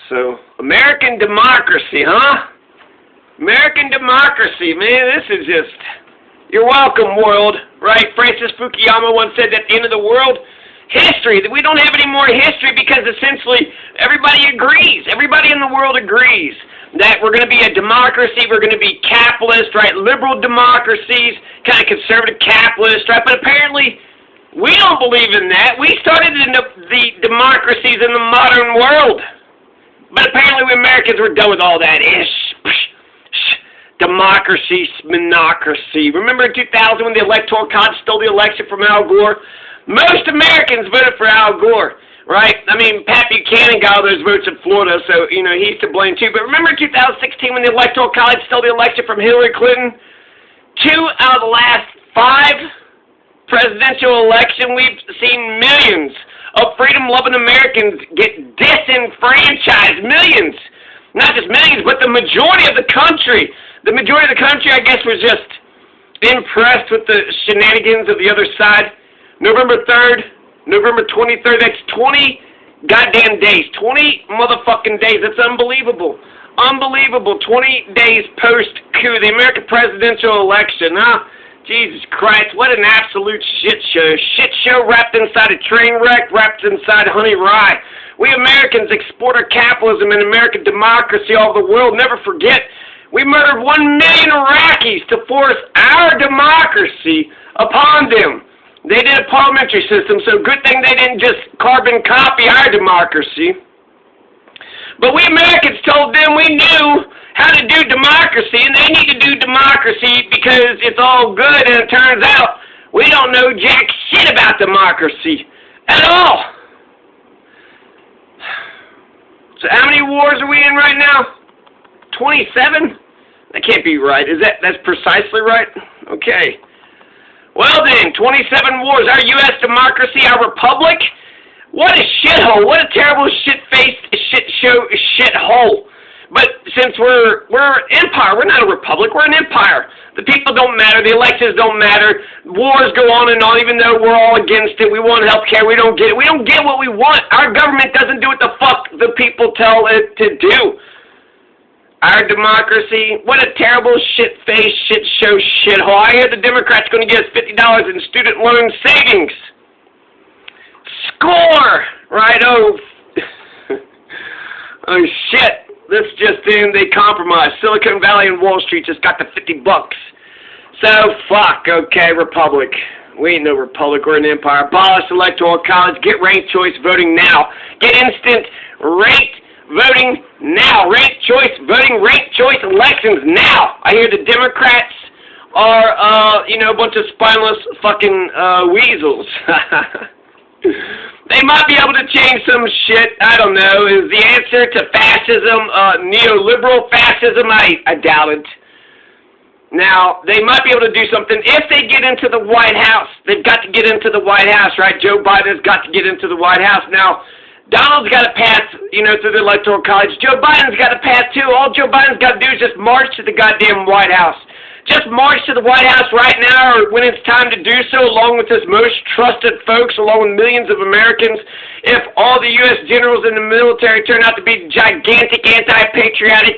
So, American democracy, huh? American democracy, man, this is just... You're welcome, world, right? Francis Fukuyama once said that at the end of the world, history, that we don't have any more history because essentially everybody agrees. Everybody in the world agrees that we're going to be a democracy, we're going to be capitalist, right? Liberal democracies, kind of conservative capitalist, right? But apparently we don't believe in that. We started in the democracies in the modern world. But apparently we Americans were done with all that democracy, sminocracy. Remember in 2000 when the Electoral College stole the election from Al Gore? Most Americans voted for Al Gore, right? I mean, Pat Buchanan got all those votes in Florida, so, you know, he's to blame too. But remember in 2016 when the Electoral College stole the election from Hillary Clinton? 2 out of the last 5 presidential elections, we've seen millions of freedom-loving Americans get disenfranchised. Millions. Not just millions, but the majority of the country. The majority of the country, I guess, was just impressed with the shenanigans of the other side. November 3rd, November 23rd, that's 20 goddamn days. 20 motherfucking days. That's unbelievable. Unbelievable. 20 days post-coup, the American presidential election, huh? Jesus Christ, what an absolute shit show. Shit show wrapped inside a train wreck, wrapped inside honey rye. We Americans export our capitalism and American democracy all over the world. Never forget, we murdered 1 million Iraqis to force our democracy upon them. They did a parliamentary system, so good thing they didn't just carbon copy our democracy. But we Americans told them we knew how to do democracy, and they need to do democracy because it's all good, and it turns out we don't know jack shit about democracy at all. So how many wars are we in right now? 27? That can't be right. That's precisely right? Okay. Well then, 27 wars. Our U.S. democracy, our republic? What a shithole. What a terrible shit-faced shithole. But since we're an empire, we're not a republic, we're an empire. The people don't matter, the elections don't matter, wars go on and on, even though we're all against it. We want health care, we don't get it. We don't get what we want. Our government doesn't do what the fuck the people tell it to do. Our democracy, what a terrible shit-faced, shit-show shithole. I hear the Democrats going to give us $50 in student loan savings. Score! Right, oh shit. This just in, they compromised. Silicon Valley and Wall Street just got the $50. So, fuck, okay, republic. We ain't no republic, we're an empire. Abolish electoral college, get ranked choice voting now. Get instant ranked voting now. Ranked choice voting, ranked choice elections now. I hear the Democrats are, a bunch of spineless fucking weasels. They might be able to change some shit, I don't know. Is the answer to fascism, neoliberal fascism? I doubt it. Now, they might be able to do something if they get into the White House. They've got to get into the White House, right? Joe Biden's got to get into the White House. Now, Donald's got to pass, through the Electoral College. Joe Biden's got to pass, too. All Joe Biden's got to do is just march to the goddamn White House. Just march to the White House right now, or when it's time to do so, along with his most trusted folks, along with millions of Americans. If all the U.S. generals in the military turn out to be gigantic, anti-patriotic,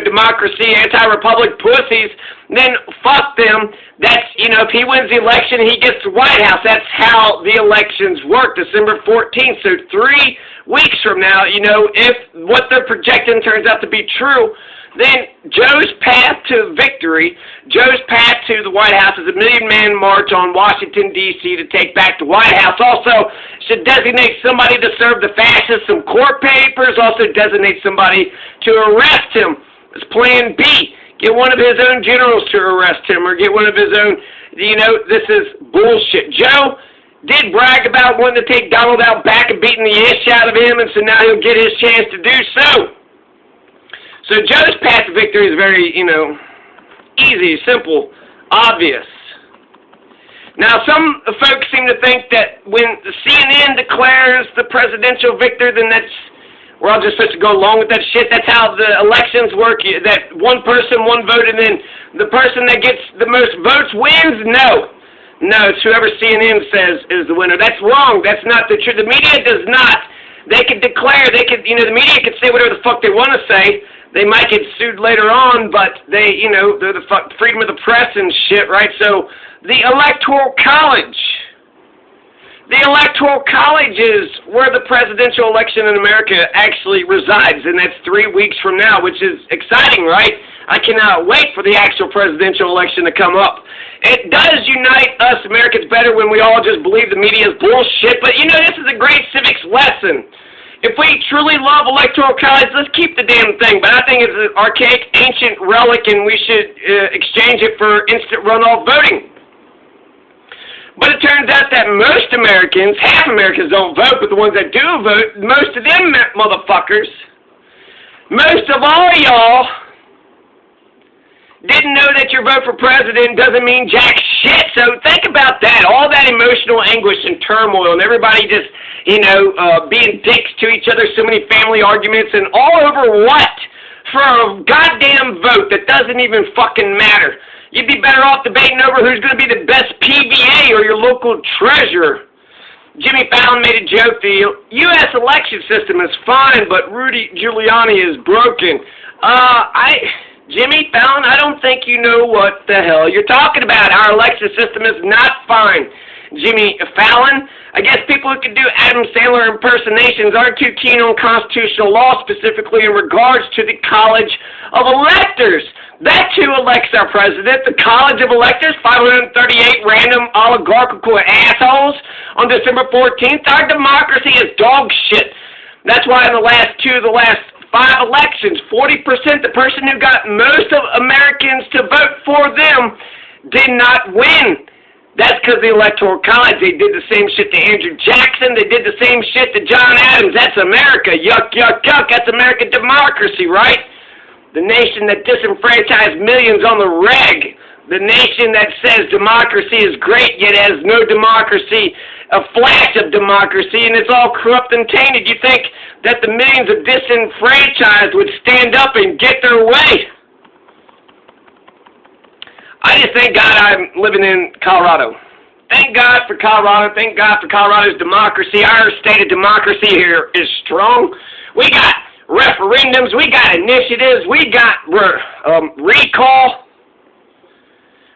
democracy, anti-republic pussies, then fuck them. That's, if he wins the election, he gets the White House. That's how the elections work, December 14th. So 3 weeks from now, if what they're projecting turns out to be true, then Joe's path to victory, Joe's path to the White House is a million-man march on Washington, D.C. to take back the White House. Also, should designate somebody to serve the fascists some court papers. Also designate somebody to arrest him. It's plan B. Get one of his own generals to arrest him, or get one of his own, this is bullshit. Joe did brag about wanting to take Donald out back and beating the ish out of him, and so now he'll get his chance to do so. So Joe's path to victory is very, easy, simple, obvious. Now, some folks seem to think that when the CNN declares the presidential victor, then we're all just supposed to go along with that shit. That's how the elections work, that one person, one vote, and then the person that gets the most votes wins? No. No, it's whoever CNN says is the winner. That's wrong. That's not the truth. The media does not They could declare, the media could say whatever the fuck they want to say. They might get sued later on, but they're the freedom of the press and shit, right? So the Electoral College. The Electoral College is where the presidential election in America actually resides, and that's 3 weeks from now, which is exciting, right? I cannot wait for the actual presidential election to come up. It does unite us Americans better when we all just believe the media is bullshit, but this is a great civics lesson. If we truly love Electoral College, let's keep the damn thing, but I think it's an archaic, ancient relic, and we should exchange it for instant runoff voting. But it turns out that most Americans, half Americans don't vote, but the ones that do vote, most of them motherfuckers, most of all y'all, didn't know that your vote for president doesn't mean jack shit. So think about that. All that emotional anguish and turmoil and everybody just, being dicks to each other, so many family arguments, and all over what? For a goddamn vote that doesn't even fucking matter. You'd be better off debating over who's going to be the best PVA or your local treasurer. Jimmy Fallon made a joke. The U.S. election system is fine, but Rudy Giuliani is broken. Jimmy Fallon, I don't think you know what the hell you're talking about. Our election system is not fine. Jimmy Fallon, I guess people who can do Adam Sandler impersonations aren't too keen on constitutional law, specifically in regards to the College of Electors. That's who elects our president, the College of Electors, 538 random oligarchical assholes on December 14th. Our democracy is dog shit. That's why in the last 5 elections, 40%, the person who got most of Americans to vote for them did not win. That's because the Electoral College, they did the same shit to Andrew Jackson. They did the same shit to John Adams. That's America. Yuck, yuck, yuck. That's American democracy, right? The nation that disenfranchised millions on the reg. The nation that says democracy is great, yet has no democracy, a flash of democracy, and it's all corrupt and tainted. You think that the millions of disenfranchised would stand up and get their way? I just thank God I'm living in Colorado. Thank God for Colorado. Thank God for Colorado's democracy. Our state of democracy here is strong. We got referendums. We got initiatives. We got recall.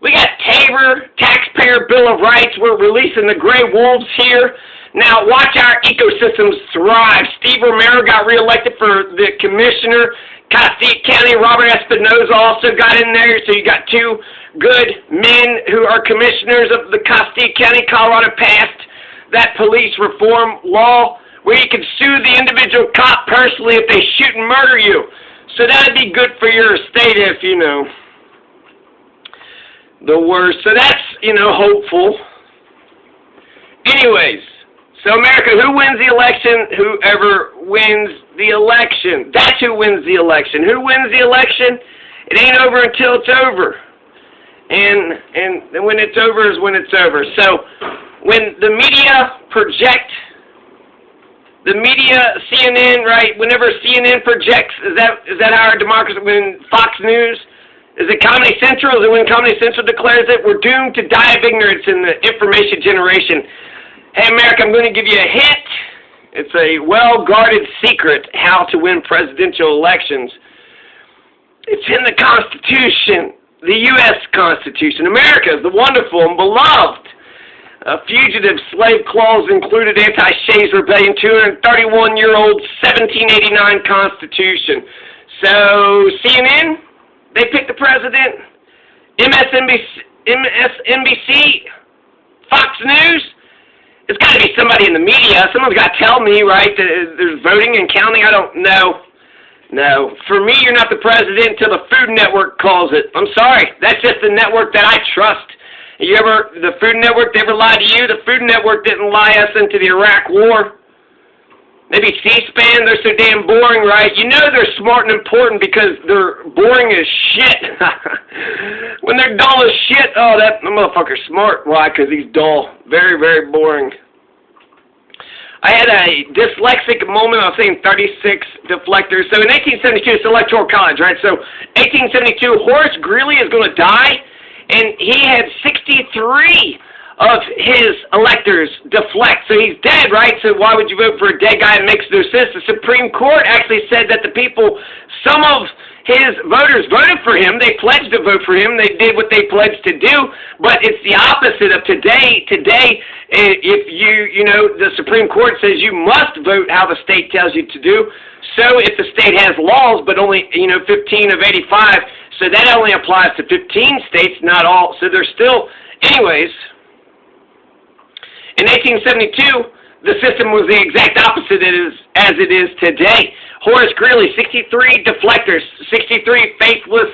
We got TABOR, Taxpayer Bill of Rights. We're releasing the gray wolves here. Now, watch our ecosystems thrive. Steve Romero got reelected for the commissioner. Castile County, Robert Espinoza also got in there. So you got 2 good men who are commissioners of the Castile County. Colorado passed that police reform law where you can sue the individual cop personally if they shoot and murder you. So that would be good for your state if, the worst. So that's, hopeful. Anyways, so America, who wins the election? Whoever wins the election. That's who wins the election. Who wins the election? It ain't over until it's over. And when it's over is when it's over. So when the media project, CNN, right, whenever CNN projects, is that our democracy, when Fox News, is it Comedy Central? Is it when Comedy Central declares it? We're doomed to die of ignorance in the information generation. Hey, America, I'm going to give you a hint. It's a well-guarded secret how to win presidential elections. It's in the Constitution, the U.S. Constitution. America is the wonderful and beloved. Fugitive slave clause included anti-Shays Rebellion, 231-year-old 1789 Constitution. So, CNN, they picked the president. MSNBC, Fox News. It's got to be somebody in the media. Someone's got to tell me, right, that there's voting and counting. I don't know. No. For me, you're not the president until the Food Network calls it. I'm sorry. That's just the network that I trust. The Food Network, they ever lied to you? The Food Network didn't lie us into the Iraq War. Maybe C-SPAN, they're so damn boring, right? You know they're smart and important because they're boring as shit. When they're dull as shit, oh, that motherfucker's smart. Why? Because he's dull. Very, very boring. I had a dyslexic moment. I was saying 36 deflectors. So in 1872, it's Electoral College, right? So 1872, Horace Greeley is going to die, and he had 63 of his electors deflect. So he's dead, right? So why would you vote for a dead guy? It makes no sense. The Supreme Court actually said that the people, some of his voters voted for him. They pledged to vote for him. They did what they pledged to do. But it's the opposite of today. Today, if the Supreme Court says you must vote how the state tells you to do. So if the state has laws, but only, 15 of 85, so that only applies to 15 states, not all. So there's still, anyways. In 1872, the system was the exact opposite as it is today. Horace Greeley, 63 deflectors, 63 faithless,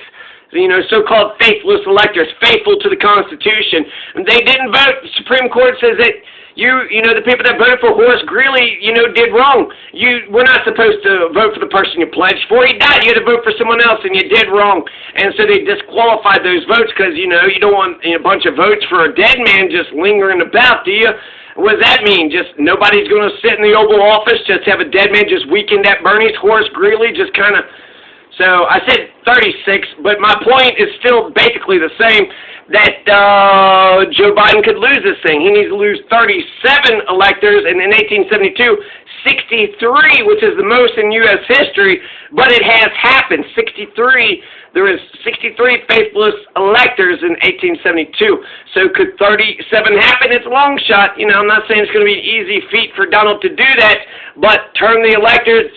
so-called faithless electors, faithful to the Constitution. And they didn't vote. The Supreme Court says that the people that voted for Horace Greeley, did wrong. You were not supposed to vote for the person you pledged for. He died. You had to vote for someone else, and you did wrong. And so they disqualified those votes because, you don't want a bunch of votes for a dead man just lingering about, do you? What does that mean? Just nobody's going to sit in the Oval Office, just have a dead man just weekend at Bernie's? Horace Greeley just kind of... So I said 36, but my point is still basically the same, that Joe Biden could lose this thing. He needs to lose 37 electors, and in 1872, 63, which is the most in U.S. history, but it has happened. There is 63 faithless electors in 1872. So could 37 happen? It's a long shot. I'm not saying it's going to be an easy feat for Donald to do that, but turn the electors,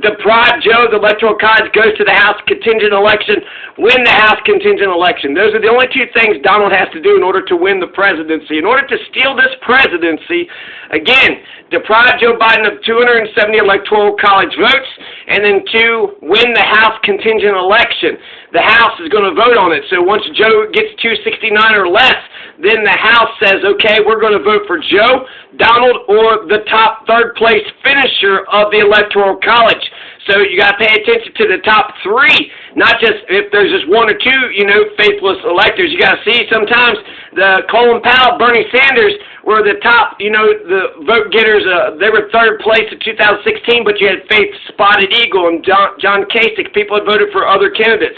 deprive Joe, the Electoral College goes to the House contingent election, win the House contingent election. Those are the only two things Donald has to do in order to win the presidency. In order to steal this presidency, again, deprive Joe Biden of 270 Electoral College votes, and then 2, win the House contingent election. The House is going to vote on it. So once Joe gets 269 or less, then the House says, okay, we're going to vote for Joe, Donald, or the top third-place finisher of the Electoral College. So you got to pay attention to the top 3, not just if there's just 1 or 2, faithless electors. You got to see sometimes the Colin Powell, Bernie Sanders were the top, the vote getters. They were third place in 2016, but you had Faith Spotted Eagle and John Kasich. People had voted for other candidates.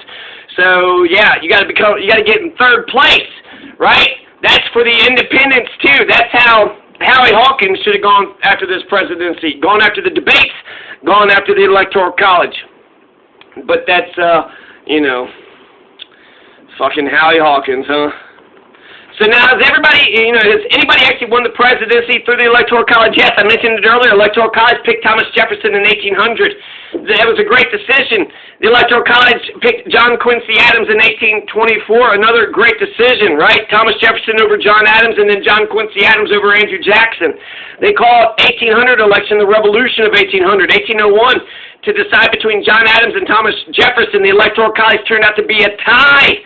So yeah, you got to get in third place, right? That's for the independents too. That's how Howie Hawkins should have gone after this presidency, gone after the debates, gone after the Electoral College. But that's, fucking Howie Hawkins, huh? So now, has anybody actually won the presidency through the Electoral College? Yes, I mentioned it earlier. Electoral College picked Thomas Jefferson in 1800. That was a great decision. The Electoral College picked John Quincy Adams in 1824. Another great decision, right? Thomas Jefferson over John Adams, and then John Quincy Adams over Andrew Jackson. They call 1800 election the Revolution of 1800. 1801, to decide between John Adams and Thomas Jefferson, the Electoral College turned out to be a tie.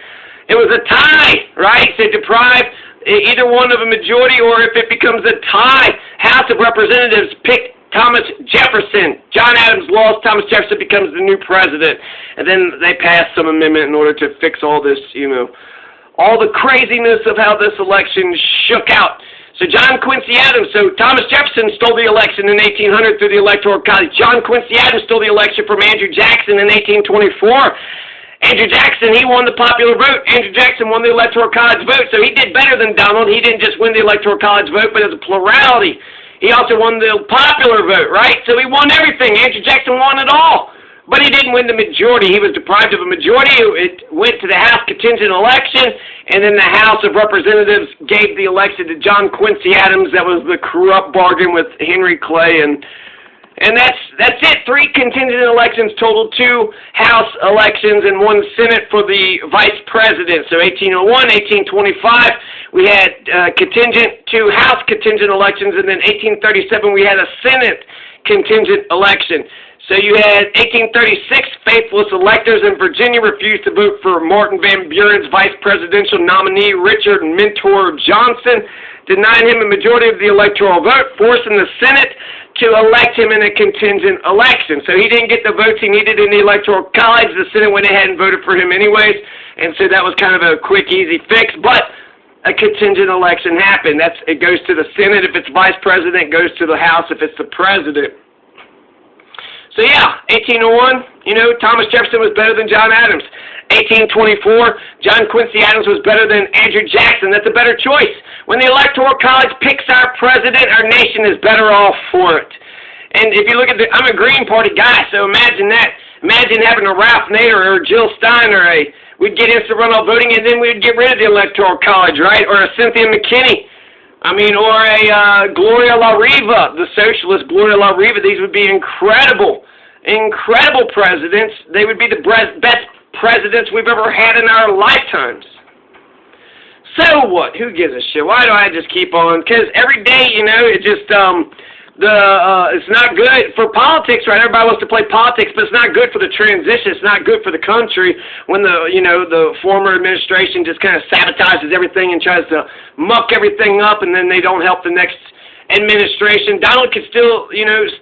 It was a tie, right? So deprive either one of a majority, or if it becomes a tie, House of Representatives picked Thomas Jefferson. John Adams lost. Thomas Jefferson becomes the new president. And then they passed some amendment in order to fix all this, all the craziness of how this election shook out. So John Quincy Adams, so Thomas Jefferson stole the election in 1800 through the Electoral College. John Quincy Adams stole the election from Andrew Jackson in 1824. Andrew Jackson, he won the popular vote. Andrew Jackson won the Electoral College vote, so he did better than Donald. He didn't just win the Electoral College vote, but as a plurality. He also won the popular vote, right? So he won everything. Andrew Jackson won it all. But he didn't win the majority. He was deprived of a majority. It went to the House contingent election, and then the House of Representatives gave the election to John Quincy Adams. That was the corrupt bargain with Henry Clay, and that's it. 3 contingent elections total, 2 House elections, and 1 Senate for the Vice President. So 1801, 1825, we had 2 House contingent elections, and then 1837 we had a Senate contingent election. So you had 1836 faithless electors in Virginia refused to vote for Martin Van Buren's vice presidential nominee, Richard Mentor Johnson, denying him a majority of the electoral vote, forcing the Senate to elect him in a contingent election. So he didn't get the votes he needed in the Electoral College. The Senate went ahead and voted for him anyways, and so that was kind of a quick, easy fix. But a contingent election happened. It goes to the Senate if it's vice president, it goes to the House if it's the president. So yeah, 1801, Thomas Jefferson was better than John Adams. 1824, John Quincy Adams was better than Andrew Jackson. That's a better choice. When the Electoral College picks our president, our nation is better off for it. And if you look at I'm a Green Party guy, so imagine that. Imagine having a Ralph Nader or a Jill Stein or we'd get instant runoff voting and then we'd get rid of the Electoral College, right? Or a Cynthia McKinney. I mean, or a Gloria La Riva, the socialist Gloria La Riva. These would be incredible presidents. They would be the best presidents we've ever had in our lifetimes. So what? Who gives a shit? Why do I just keep on? Because every day, it just, it's not good for politics, right? Everybody wants to play politics, but it's not good for the transition. It's not good for the country when the former administration just kind of sabotages everything and tries to muck everything up, and then they don't help the next administration. Donald could still,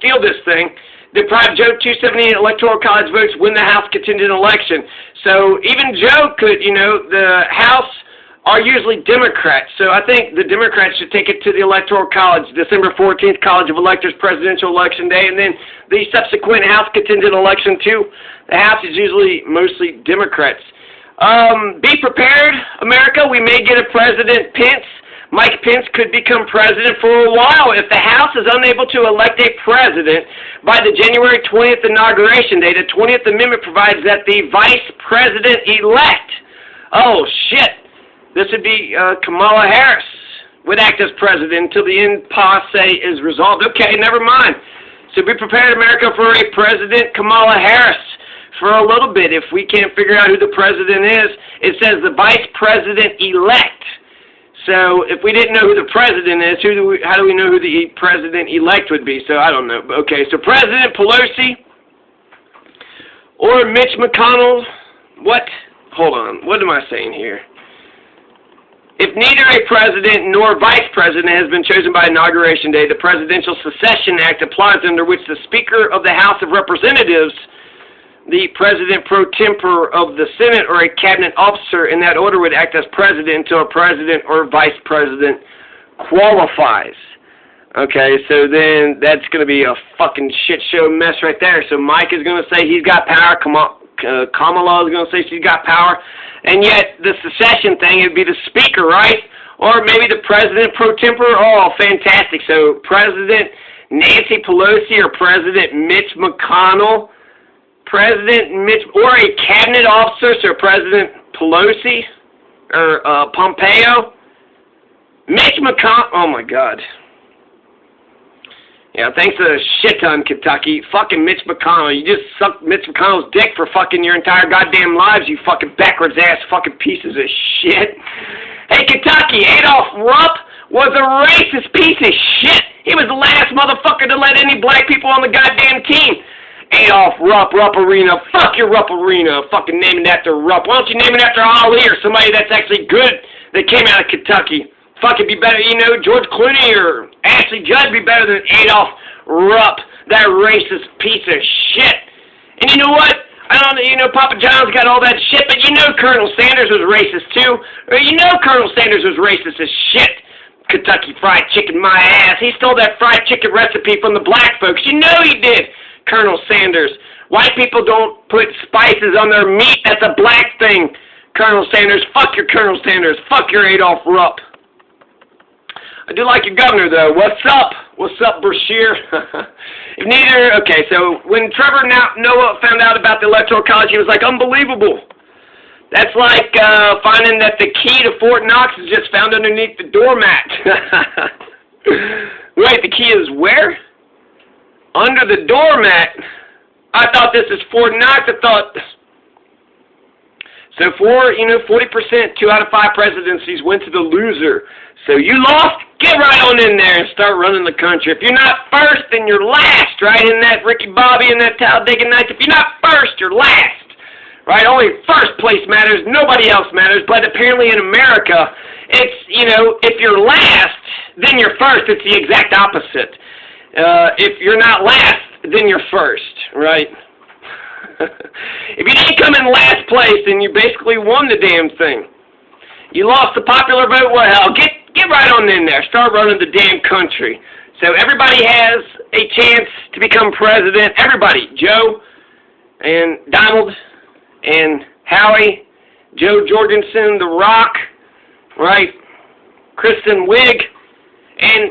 steal this thing. Deprive Joe 278 Electoral College votes, win the House contingent election. So even Joe could, the House are usually Democrats. So I think the Democrats should take it to the Electoral College, December 14th, College of Electors presidential election day, and then the subsequent House contingent election too. The House is usually mostly Democrats. Be prepared, America. We may get a President Pence. Mike Pence could become president for a while if the House is unable to elect a president by the January 20th inauguration day. The 20th Amendment provides that the vice president-elect, oh shit, this would be Kamala Harris, would act as president until the impasse is resolved. Okay, never mind. So be prepared, America, for a President Kamala Harris for a little bit. If we can't figure out who the president is, it says the vice president-elect. So if we didn't know who the president is, how do we know who the president-elect would be? So I don't know. Okay, so President Pelosi or Mitch McConnell. What? Hold on. What am I saying here? If neither a president nor vice president has been chosen by Inauguration Day, the Presidential Succession Act applies, under which the Speaker of the House of Representatives, the President pro tempore of the Senate, or a cabinet officer in that order would act as president until a president or vice president qualifies. Okay, so then that's going to be a fucking shit show mess right there. So Mike is going to say he's got power. Kamala is going to say she's got power. And yet the secession thing, it would be the Speaker, right? Or maybe the President pro tempore. Oh, fantastic. So President Nancy Pelosi or President Mitch McConnell. President Mitch, or a cabinet officer, so President Pelosi, or Pompeo, Mitch McConnell, oh my God. Yeah, thanks a shit ton, Kentucky. Fucking Mitch McConnell. You just sucked Mitch McConnell's dick for fucking your entire goddamn lives, you fucking backwards ass fucking pieces of shit. Hey, Kentucky, Adolph Rupp was a racist piece of shit. He was the last motherfucker to let any black people on the goddamn team. Adolph Rupp, Rupp Arena. Fuck your Rupp Arena. Fucking name it after Rupp. Why don't you name it after Ali or somebody that's actually good that came out of Kentucky? Fucking be better, George Clooney or Ashley Judd be better than Adolph Rupp, that racist piece of shit. And you know what? I don't know, Papa John's got all that shit, but Colonel Sanders was racist too. Or Colonel Sanders was racist as shit. Kentucky Fried Chicken, my ass. He stole that fried chicken recipe from the black folks. You know he did. Colonel Sanders. White people don't put spices on their meat. That's a black thing. Colonel Sanders. Fuck your Colonel Sanders. Fuck your Adolph Rupp. I do like your governor, though. What's up? What's up, Brashear? If neither... Okay, so when Trevor Noah found out about the Electoral College, he was like, unbelievable. That's like finding that the key to Fort Knox is just found underneath the doormat. Wait, the key is where? Under the doormat. I thought this is Fort Knox. I thought. So 40%, 2 out of 5 presidencies went to the loser. So you lost? Get right on in there and start running the country. If you're not first, then you're last, right? In that Ricky Bobby and that Talladega Nights. If you're not first, you're last. Right? Only first place matters. Nobody else matters. But apparently in America, it's, if you're last, then you're first. It's the exact opposite. If you're not last, then you're first, right? If you didn't come in last place, then you basically won the damn thing. You lost the popular vote, well, hell, get right on in there. Start running the damn country. So everybody has a chance to become president. Everybody. Joe and Donald and Howie, Joe Jorgensen, The Rock, right? Kristen Wiig, and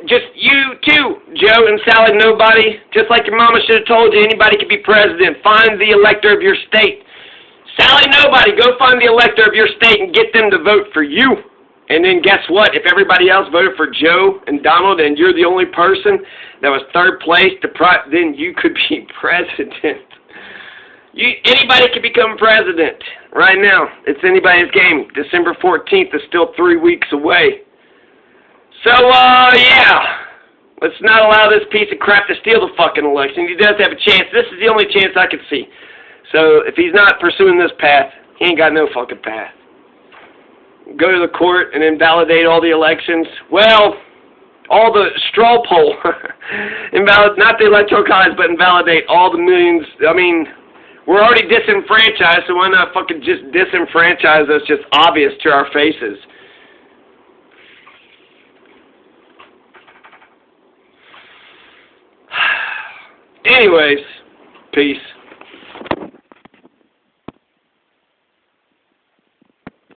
just you too, Joe and Sally Nobody. Just like your mama should have told you, anybody can be president. Find the elector of your state. Sally Nobody, go find the elector of your state and get them to vote for you. And then guess what? If everybody else voted for Joe and Donald and you're the only person that was third place, then you could be president. Anybody can become president right now. It's anybody's game. December 14th is still 3 weeks away. So, yeah. Let's not allow this piece of crap to steal the fucking election. He does have a chance. This is the only chance I could see. So, if he's not pursuing this path, he ain't got no fucking path. Go to the court and invalidate all the elections. Well, all the straw poll. Not the electoral college, but invalidate all the millions. I mean, we're already disenfranchised, so why not fucking just disenfranchise us just obvious to our faces? Anyways, peace.